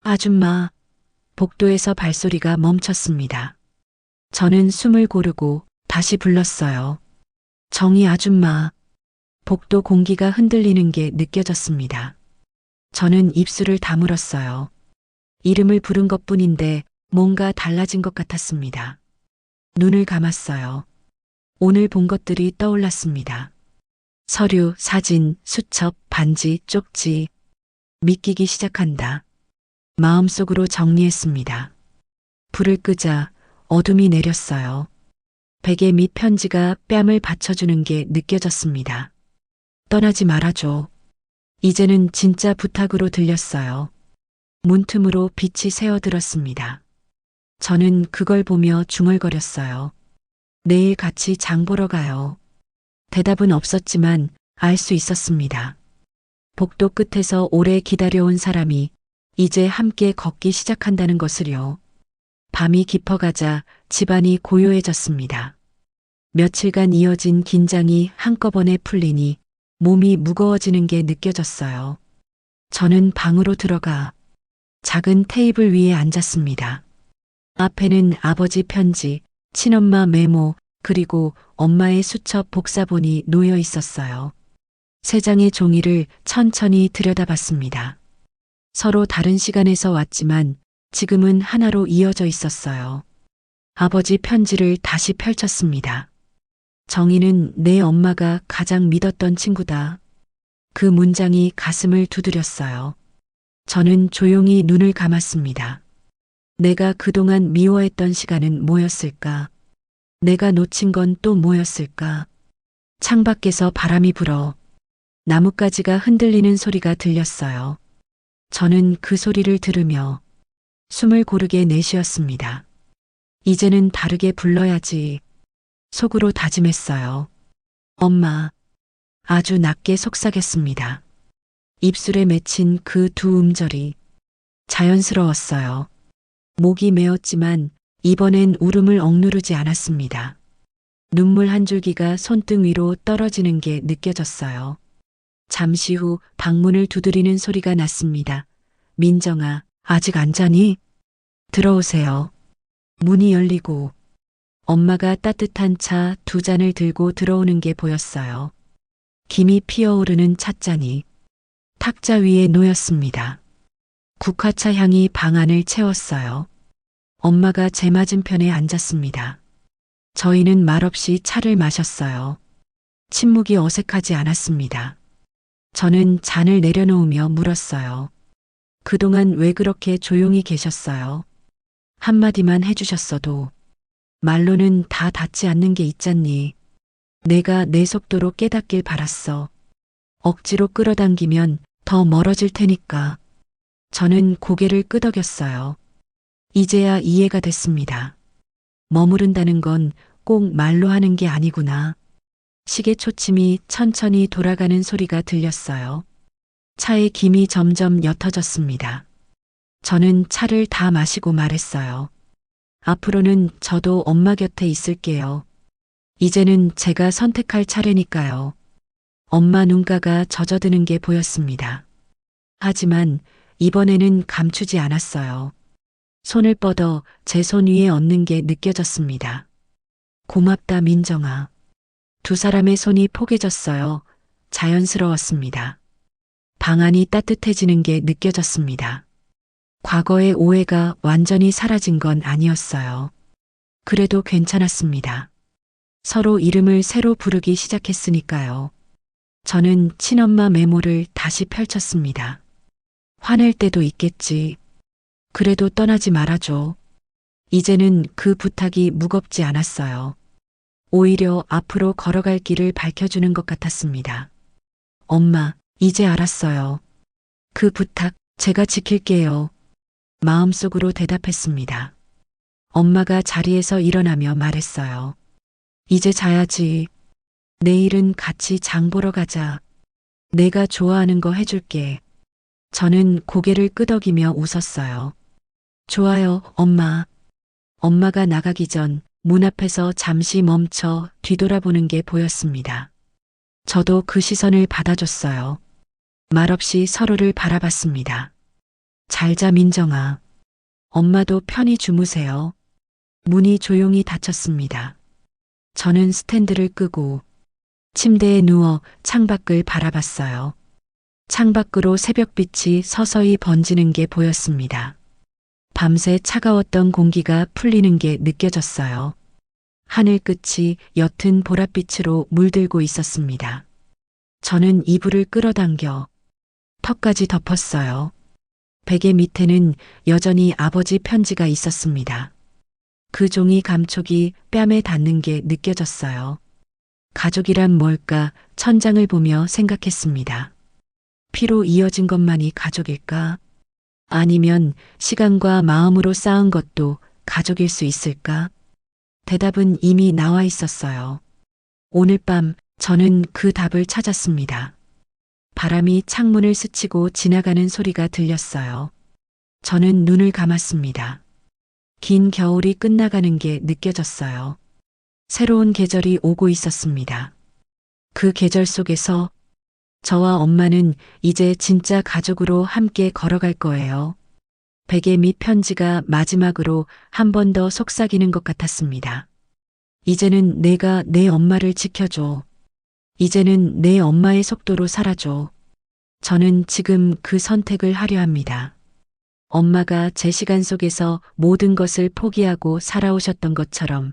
아줌마. 복도에서 발소리가 멈췄습니다. 저는 숨을 고르고 다시 불렀어요. 정희 아줌마. 복도 공기가 흔들리는 게 느껴졌습니다. 저는 입술을 다물었어요. 이름을 부른 것뿐인데 뭔가 달라진 것 같았습니다. 눈을 감았어요. 오늘 본 것들이 떠올랐습니다. 서류, 사진, 수첩, 반지, 쪽지. 믿기기 시작한다. 마음속으로 정리했습니다. 불을 끄자 어둠이 내렸어요. 베개 밑 편지가 뺨을 받쳐주는 게 느껴졌습니다. 떠나지 말아줘. 이제는 진짜 부탁으로 들렸어요. 문틈으로 빛이 새어들었습니다. 저는 그걸 보며 중얼거렸어요. 내일 같이 장 보러 가요. 대답은 없었지만 알 수 있었습니다. 복도 끝에서 오래 기다려온 사람이 이제 함께 걷기 시작한다는 것을요. 밤이 깊어가자 집안이 고요해졌습니다. 며칠간 이어진 긴장이 한꺼번에 풀리니 몸이 무거워지는 게 느껴졌어요. 저는 방으로 들어가 작은 테이블 위에 앉았습니다. 앞에는 아버지 편지, 친엄마 메모, 그리고 엄마의 수첩 복사본이 놓여 있었어요. 세 장의 종이를 천천히 들여다봤습니다. 서로 다른 시간에서 왔지만 지금은 하나로 이어져 있었어요. 아버지 편지를 다시 펼쳤습니다. 정희는 내 엄마가 가장 믿었던 친구다. 그 문장이 가슴을 두드렸어요. 저는 조용히 눈을 감았습니다. 내가 그동안 미워했던 시간은 뭐였을까? 내가 놓친 건 또 뭐였을까? 창밖에서 바람이 불어 나뭇가지가 흔들리는 소리가 들렸어요. 저는 그 소리를 들으며 숨을 고르게 내쉬었습니다. 이제는 다르게 불러야지. 속으로 다짐했어요. 엄마. 아주 낮게 속삭였습니다. 입술에 맺힌 그 두 음절이 자연스러웠어요. 목이 메었지만 이번엔 울음을 억누르지 않았습니다. 눈물 한 줄기가 손등 위로 떨어지는 게 느껴졌어요. 잠시 후 방문을 두드리는 소리가 났습니다. 민정아, 아직 안 자니? 들어오세요. 문이 열리고 엄마가 따뜻한 차 두 잔을 들고 들어오는 게 보였어요. 김이 피어오르는 찻잔이 탁자 위에 놓였습니다. 국화차 향이 방 안을 채웠어요. 엄마가 제 맞은편에 앉았습니다. 저희는 말없이 차를 마셨어요. 침묵이 어색하지 않았습니다. 저는 잔을 내려놓으며 물었어요. 그동안 왜 그렇게 조용히 계셨어요? 한마디만 해주셨어도. 말로는 다 닿지 않는 게 있잖니. 내가 내 속도로 깨닫길 바랐어. 억지로 끌어당기면 더 멀어질 테니까. 저는 고개를 끄덕였어요. 이제야 이해가 됐습니다. 머무른다는 건 꼭 말로 하는 게 아니구나. 시계 초침이 천천히 돌아가는 소리가 들렸어요. 차의 김이 점점 옅어졌습니다. 저는 차를 다 마시고 말했어요. 앞으로는 저도 엄마 곁에 있을게요. 이제는 제가 선택할 차례니까요. 엄마 눈가가 젖어드는 게 보였습니다. 하지만 이번에는 감추지 않았어요. 손을 뻗어 제 손 위에 얹는 게 느껴졌습니다. 고맙다, 민정아. 두 사람의 손이 포개졌어요. 자연스러웠습니다. 방 안이 따뜻해지는 게 느껴졌습니다. 과거의 오해가 완전히 사라진 건 아니었어요. 그래도 괜찮았습니다. 서로 이름을 새로 부르기 시작했으니까요. 저는 친엄마 메모를 다시 펼쳤습니다. 화낼 때도 있겠지. 그래도 떠나지 말아줘. 이제는 그 부탁이 무겁지 않았어요. 오히려 앞으로 걸어갈 길을 밝혀주는 것 같았습니다. 엄마, 이제 알았어요. 그 부탁 제가 지킬게요. 마음속으로 대답했습니다. 엄마가 자리에서 일어나며 말했어요. 이제 자야지. 내일은 같이 장 보러 가자. 내가 좋아하는 거 해줄게. 저는 고개를 끄덕이며 웃었어요. 좋아요, 엄마. 엄마가 나가기 전 문 앞에서 잠시 멈춰 뒤돌아보는 게 보였습니다. 저도 그 시선을 받아줬어요. 말없이 서로를 바라봤습니다. 잘 자, 민정아. 엄마도 편히 주무세요. 문이 조용히 닫혔습니다. 저는 스탠드를 끄고 침대에 누워 창밖을 바라봤어요. 창밖으로 새벽빛이 서서히 번지는 게 보였습니다. 밤새 차가웠던 공기가 풀리는 게 느껴졌어요. 하늘 끝이 옅은 보랏빛으로 물들고 있었습니다. 저는 이불을 끌어당겨 턱까지 덮었어요. 베개 밑에는 여전히 아버지 편지가 있었습니다. 그 종이 감촉이 뺨에 닿는 게 느껴졌어요. 가족이란 뭘까 천장을 보며 생각했습니다. 피로 이어진 것만이 가족일까? 아니면 시간과 마음으로 쌓은 것도 가족일 수 있을까? 대답은 이미 나와 있었어요. 오늘 밤 저는 그 답을 찾았습니다. 바람이 창문을 스치고 지나가는 소리가 들렸어요. 저는 눈을 감았습니다. 긴 겨울이 끝나가는 게 느껴졌어요. 새로운 계절이 오고 있었습니다. 그 계절 속에서 저와 엄마는 이제 진짜 가족으로 함께 걸어갈 거예요. 베개 밑 편지가 마지막으로 한 번 더 속삭이는 것 같았습니다. 이제는 내가 내 엄마를 지켜줘. 이제는 내 엄마의 속도로 살아줘. 저는 지금 그 선택을 하려 합니다. 엄마가 제 시간 속에서 모든 것을 포기하고 살아오셨던 것처럼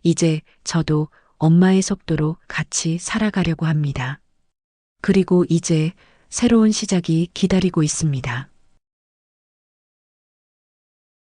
이제 저도 엄마의 속도로 같이 살아가려고 합니다. 그리고 이제 새로운 시작이 기다리고 있습니다.